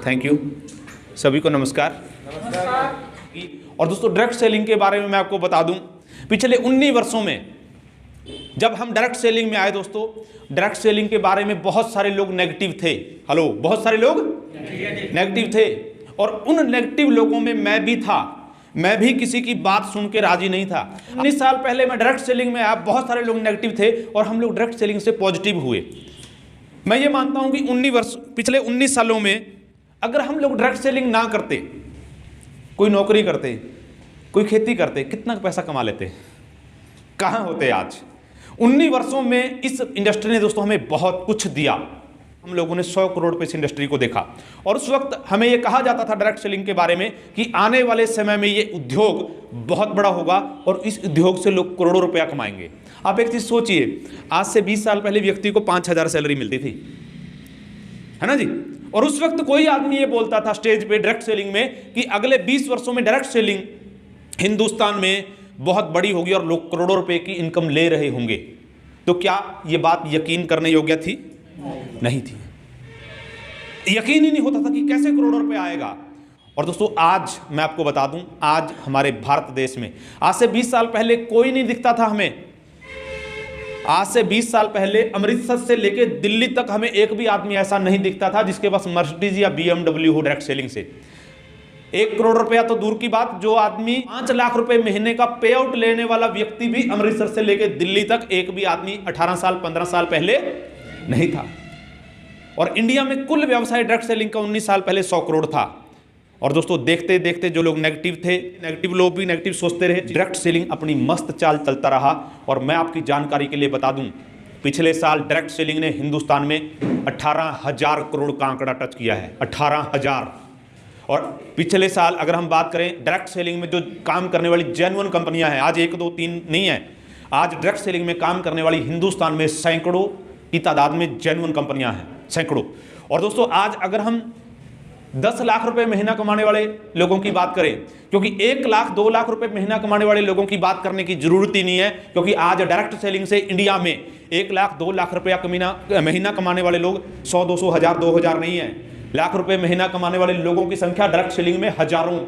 Thank you. सभी को नमस्कार। और दोस्तों, डायरेक्ट सेलिंग के बारे में मैं आपको बता दूं, पिछले 19 वर्षों में जब हम डायरेक्ट सेलिंग में आए दोस्तों, डायरेक्ट सेलिंग के बारे में बहुत सारे लोग नेगेटिव थे। हेलो, बहुत सारे लोग नेगेटिव थे, और उन नेगेटिव लोगों में मैं भी था। मैं भी किसी की बात सुन के राजी नहीं था। 19 साल पहले मैं डायरेक्ट सेलिंग में आया, बहुत सारे लोग नेगेटिव थे और हम लोग डायरेक्ट सेलिंग से पॉजिटिव हुए। मैं ये मानता हूं कि पिछले 19 सालों में अगर हम लोग डायरेक्ट सेलिंग ना करते, कोई नौकरी करते, कोई खेती करते, कितना पैसा कमा लेते, कहाँ होते आज। 19 वर्षों में इस इंडस्ट्री ने दोस्तों हमें बहुत कुछ दिया। हम लोगों ने 100 करोड़ पे इस इंडस्ट्री को देखा, और उस वक्त हमें यह कहा जाता था डायरेक्ट सेलिंग के बारे में कि आने वाले समय में ये उद्योग बहुत बड़ा होगा और इस उद्योग से लोग करोड़ों रुपया कमाएंगे। आप एक चीज सोचिए, आज से 20 साल पहले व्यक्ति को 5,000 सैलरी मिलती थी, है ना जी। और उस वक्त कोई आदमी ये बोलता था स्टेज पे डायरेक्ट सेलिंग में कि अगले 20 वर्षों में डायरेक्ट सेलिंग हिंदुस्तान में बहुत बड़ी होगी और लोग करोड़ों रुपए की इनकम ले रहे होंगे। तो क्या ये बात यकीन करने योग्य थी? नहीं थी। यकीन ही नहीं होता था कि कैसे करोड़ों रुपए आएगा। और दोस्तों, आज मैं आपको बता दूं, आज हमारे भारत देश में आज से 20 साल पहले कोई नहीं दिखता था हमें। आज से 20 साल पहले अमृतसर से लेकर दिल्ली तक हमें एक भी आदमी ऐसा नहीं दिखता था जिसके पास मर्सिडीज या BMW हो डायरेक्ट सेलिंग से। 1 करोड़ रुपया तो दूर की बात, जो आदमी 5 लाख रुपए महीने का पे आउट लेने वाला व्यक्ति भी अमृतसर से लेकर दिल्ली तक एक भी आदमी 18 साल 15 साल पहले नहीं था। और इंडिया में कुल व्यवसाय डायरेक्ट सेलिंग का 19 साल पहले 100 करोड़ था। और दोस्तों, देखते देखते जो लोग नेगेटिव थे, नेगेटिव लोग भी नेगेटिव सोचते रहे, डायरेक्ट सेलिंग अपनी मस्त चाल चलता रहा। और मैं आपकी जानकारी के लिए बता दूं, पिछले साल डायरेक्ट सेलिंग ने हिंदुस्तान में 18,000 करोड़ का आंकड़ा टच किया है। 18,000। और पिछले साल अगर हम बात करें डायरेक्ट सेलिंग में जो काम करने वाली जेन्युइन कंपनियां हैं, आज 1 2 3 नहीं है, आज डायरेक्ट सेलिंग में काम करने वाली हिंदुस्तान में सैकड़ों की तादाद में जेन्युइन कंपनियां हैं, सैकड़ों। और दोस्तों, आज अगर हम 10 लाख रुपए महीना कमाने वाले लोगों की बात करें, क्योंकि 1 लाख 2 लाख रुपए महीना कमाने वाले लोगों की बात करने की जरूरत ही नहीं है, क्योंकि आज डायरेक्ट सेलिंग से इंडिया में 1 लाख 2 लाख रुपया महीना कमाने वाले लोग 100 200 1000 2000 नहीं है, लाख रुपए महीना कमाने वाले लोगों की संख्या डायरेक्ट सेलिंग में हजारों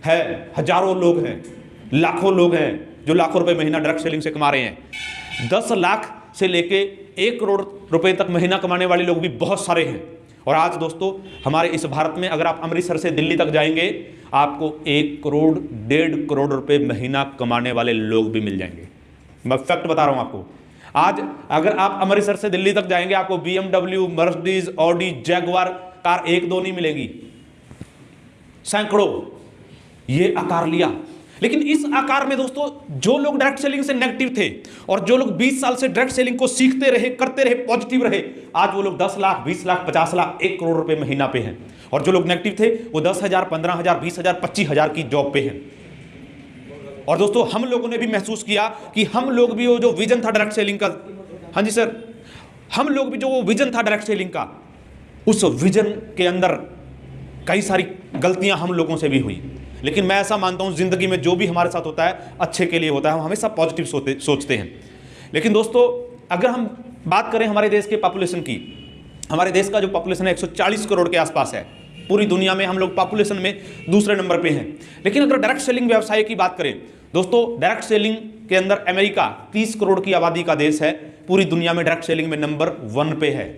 है। हजारों लोग हैं, लाखों लोग हैं जो लाखों रुपए महीना डायरेक्ट सेलिंग से कमा रहे हैं। 10 लाख से लेके 1 करोड़ रुपए तक महीना कमाने वाले लोग भी बहुत सारे हैं। और आज दोस्तों, हमारे इस भारत में अगर आप अमृतसर से दिल्ली तक जाएंगे, आपको 1 करोड़ 1.5 करोड़ रुपए महीना कमाने वाले लोग भी मिल जाएंगे। मैं फैक्ट बता रहा हूं आपको। आज अगर आप अमृतसर से दिल्ली तक जाएंगे, आपको BMW, Mercedes, Audi, Jaguar car 1 2 नहीं मिलेगी, सैकड़ों ये आकार लिया। लेकिन इस आकार में दोस्तों, जो लोग डायरेक्ट सेलिंग से नेगेटिव थे और जो लोग 20 साल से डायरेक्ट सेलिंग को सीखते रहे, करते रहे, पॉजिटिव रहे, आज वो लोग 10 लाख 20 लाख 50 लाख 1 करोड़ रुपए महीना पे हैं। और जो लोग नेगेटिव थे वो 10,000 15,000 20,000 25,000 की जॉब पे हैं। और दोस्तों, हम लोगों ने भी महसूस किया कि हम लोग भी वो जो विजन था डायरेक्ट सेलिंग का, हाँ जी सर, हम लोग भी जो वो विजन था डायरेक्ट सेलिंग का, उस विजन के अंदर कई सारी गलतियां हम लोगों से भी हुई। लेकिन मैं ऐसा मानता हूं, जिंदगी में जो भी हमारे साथ होता है अच्छे के लिए होता है, हम हमेशा पॉजिटिव सोचते हैं। लेकिन दोस्तों, अगर हम बात करें हमारे देश के पॉपुलेशन की, हमारे देश का जो पॉपुलेशन है 140 करोड़ के आसपास है। पूरी दुनिया में हम लोग पॉपुलेशन में दूसरे नंबर पे हैं। लेकिन अगर डायरेक्ट सेलिंग व्यवसाय की बात करें दोस्तों, डायरेक्ट सेलिंग के अंदर अमेरिका 30 करोड़ की आबादी का देश है, पूरी दुनिया में डायरेक्ट सेलिंग में नंबर 1 पे है।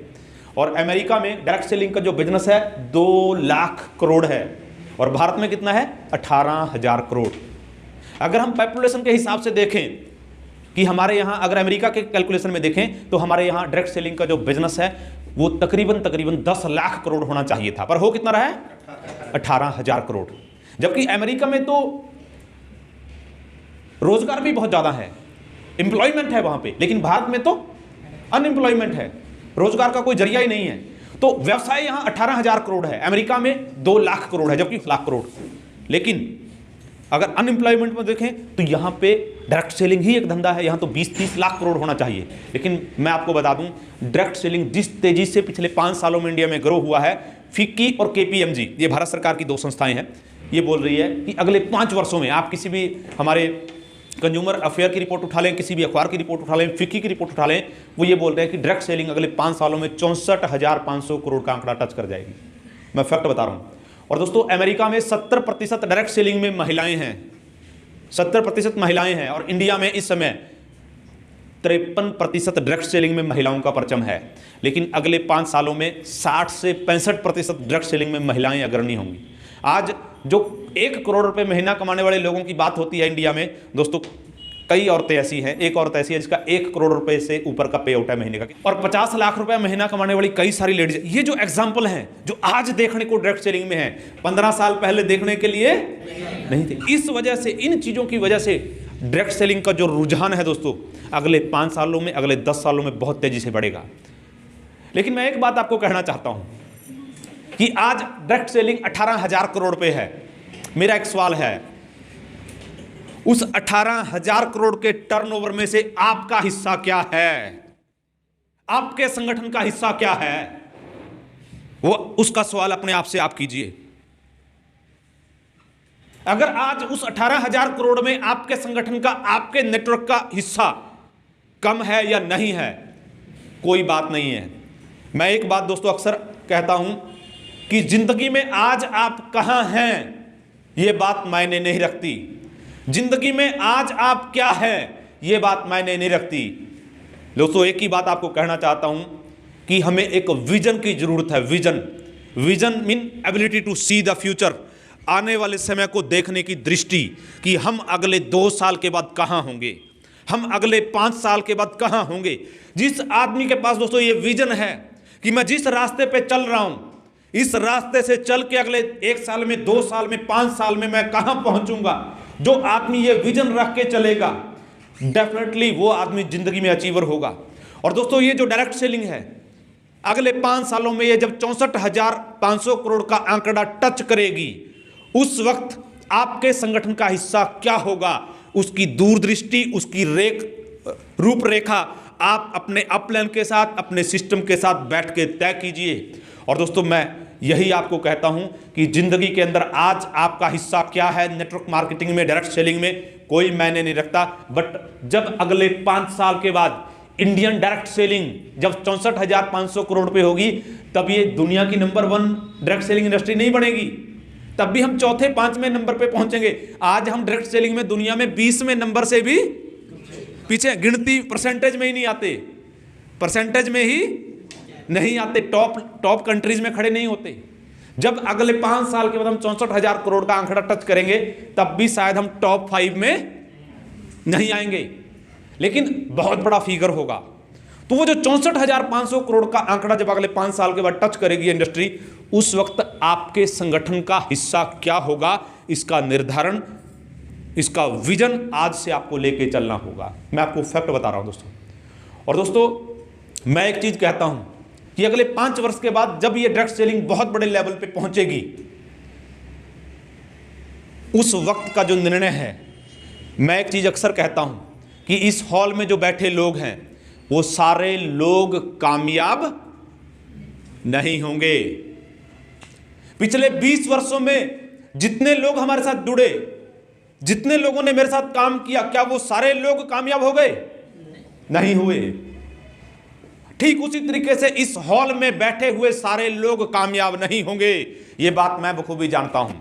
और अमेरिका में डायरेक्ट सेलिंग का जो बिजनेस है 2 लाख करोड़ है, और भारत में कितना है? 18,000 करोड़। अगर हम पॉपुलेशन के हिसाब से देखें कि हमारे यहाँ, अगर अमेरिका के कैलकुलेशन में देखें तो हमारे यहाँ डायरेक्ट सेलिंग का जो बिजनेस है वो तकरीबन 10 लाख करोड़ होना चाहिए था, पर हो कितना रहा है? 18,000 करोड़। जबकि अमेरिका में तो रोजगार भी बहुत ज्यादा है, एम्प्लॉयमेंट है वहां पे, लेकिन भारत में तो अनएम्प्लॉयमेंट है, रोजगार का कोई जरिया ही नहीं है। तो व्यवसाय यहां 18,000 करोड़ है, अमेरिका में 2 लाख करोड़ है, जबकि लाख करोड़। लेकिन अगर अनएम्प्लॉयमेंट में देखें तो यहां पे डायरेक्ट सेलिंग ही एक धंधा है, यहां तो 20-30 लाख करोड़ होना चाहिए। लेकिन मैं आपको बता दूं, डायरेक्ट सेलिंग जिस तेजी से पिछले 5 सालों में इंडिया में ग्रो हुआ है, फिक्की और केपीएमजी, ये भारत सरकार की 2 संस्थाएं हैं, ये बोल रही है कि अगले 5 वर्षों में, आप किसी भी हमारे कंज्यूमर अफेयर की रिपोर्ट उठा लें, किसी भी अखबार की रिपोर्ट उठा लें, फिक्की की रिपोर्ट उठा लें, वो ये बोल रहे हैं कि डायरेक्ट सेलिंग अगले 5 सालों में 64,500 करोड़ का आंकड़ा टच कर जाएगी। मैं फैक्ट बता रहा हूं। और दोस्तों, अमेरिका में 70% डायरेक्ट सेलिंग में महिलाएं हैं, 70% महिलाएं हैं, और इंडिया में इस समय 53% डायरेक्ट सेलिंग में महिलाओं का परचम है। लेकिन अगले 5 सालों में 60 से 65% डायरेक्ट सेलिंग में महिलाएं अग्रणी होंगी। आज जो 1 करोड़ रुपए महीना कमाने वाले लोगों की बात होती है इंडिया में, दोस्तों कई औरतें ऐसी हैं, एक औरत ऐसी है जिसका 1 करोड़ रुपए से ऊपर का पे आउट है महीने का, और 50 लाख रुपए महीना कमाने वाली कई सारी लेडीज। ये जो एग्जाम्पल हैं जो आज देखने को डायरेक्ट सेलिंग में है, 15 साल पहले देखने के लिए नहीं थे। इस वजह से, इन चीजों की वजह से डायरेक्ट सेलिंग का जो रुझान है दोस्तों, अगले 5 सालों में, अगले 10 सालों में बहुत तेजी से बढ़ेगा। लेकिन मैं एक बात आपको कहना चाहता हूं कि आज डायरेक्ट सेलिंग 18,000 करोड़ पे है। मेरा एक सवाल है, उस 18,000 करोड़ के टर्नओवर में से आपका हिस्सा क्या है? आपके संगठन का हिस्सा क्या है? वो उसका सवाल अपने आप से आप कीजिए। अगर आज उस 18,000 करोड़ में आपके संगठन का, आपके नेटवर्क का हिस्सा कम है या नहीं है, कोई बात नहीं है। मैं एक बात दोस्तों अक्सर कहता हूं कि जिंदगी में आज आप कहां हैं यह बात मायने नहीं रखती, जिंदगी में आज आप क्या हैं यह बात मायने नहीं रखती। दोस्तों एक ही बात आपको कहना चाहता हूं कि हमें एक विजन की जरूरत है। Vision mean ability to see the future, आने वाले समय को देखने की दृष्टि, कि हम अगले 2 साल के बाद कहां होंगे, हम अगले 5 साल के बाद कहां होंगे। जिस आदमी के पास दोस्तों ये विजन है कि मैं जिस रास्ते पे चल रहा हूं, इस रास्ते से चल के अगले 1 साल में, 2 साल में, 5 साल में मैं कहां पहुंचूंगा, जो आदमी ये विजन रख के चलेगा, डेफिनेटली वो आदमी जिंदगी में अचीवर होगा। और दोस्तों ये जो डायरेक्ट सेलिंग है, अगले 5 सालों में ये जब 64,500 करोड़ का आंकड़ा टच करेगी, उस वक्त आपके संगठन का हिस्सा क्या होगा, उसकी दूरदृष्टि, उसकी रूपरेखा आप अपने अपलाइन के साथ, अपने सिस्टम के साथ बैठ के तय कीजिए। और दोस्तों मैं यही आपको कहता हूं कि जिंदगी के अंदर आज आपका हिस्सा क्या है, नेटवर्क मार्केटिंग में, डायरेक्ट सेलिंग में, कोई मायने नहीं रखता। बट जब अगले 5 साल के बाद इंडियन डायरेक्ट सेलिंग जब 64,500 करोड़ पे होगी, तब ये दुनिया की नंबर 1 डायरेक्ट सेलिंग इंडस्ट्री नहीं बनेगी, तब भी हम चौथे 5वें नंबर पे पहुंचेंगे। आज हम डायरेक्ट सेलिंग में दुनिया में 20वें नंबर से भी पीछे, गिनती परसेंटेज में ही नहीं आते, परसेंटेज में ही नहीं आते, टॉप कंट्रीज में खड़े नहीं होते। जब अगले 5 साल के बाद हम 64,000 करोड़ का आंकड़ा टच करेंगे, तब भी शायद हम टॉप 5 में नहीं आएंगे, लेकिन बहुत बड़ा फिगर होगा। तो वो जो 64,500 करोड़ का आंकड़ा जब अगले 5 साल के बाद टच करेगी इंडस्ट्री, उस वक्त आपके संगठन का हिस्सा क्या होगा, इसका निर्धारण, इसका विजन आज से आपको लेके चलना होगा। मैं आपको फैक्ट बता रहा हूं दोस्तों। और दोस्तों मैं एक चीज कहता हूं कि अगले 5 वर्ष के बाद जब ये डायरेक्ट सेलिंग बहुत बड़े लेवल पे पहुंचेगी, उस वक्त का जो निर्णय है, मैं एक चीज अक्सर कहता हूं कि इस हॉल में जो बैठे लोग हैं, वो सारे लोग कामयाब नहीं होंगे। पिछले 20 वर्षों में जितने लोग हमारे साथ जुड़े, जितने लोगों ने मेरे साथ काम किया, क्या वो सारे लोग कामयाब हो गए? नहीं हुए। ठीक उसी तरीके से इस हॉल में बैठे हुए सारे लोग कामयाब नहीं होंगे, ये बात मैं बखूबी जानता हूं।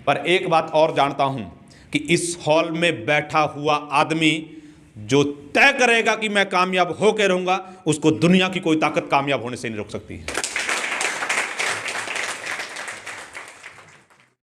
पर एक बात और जानता हूं कि इस हॉल में बैठा हुआ आदमी जो तय करेगा कि मैं कामयाब होकर रहूंगा, उसको दुनिया की कोई ताकत कामयाब होने से नहीं रोक सकती।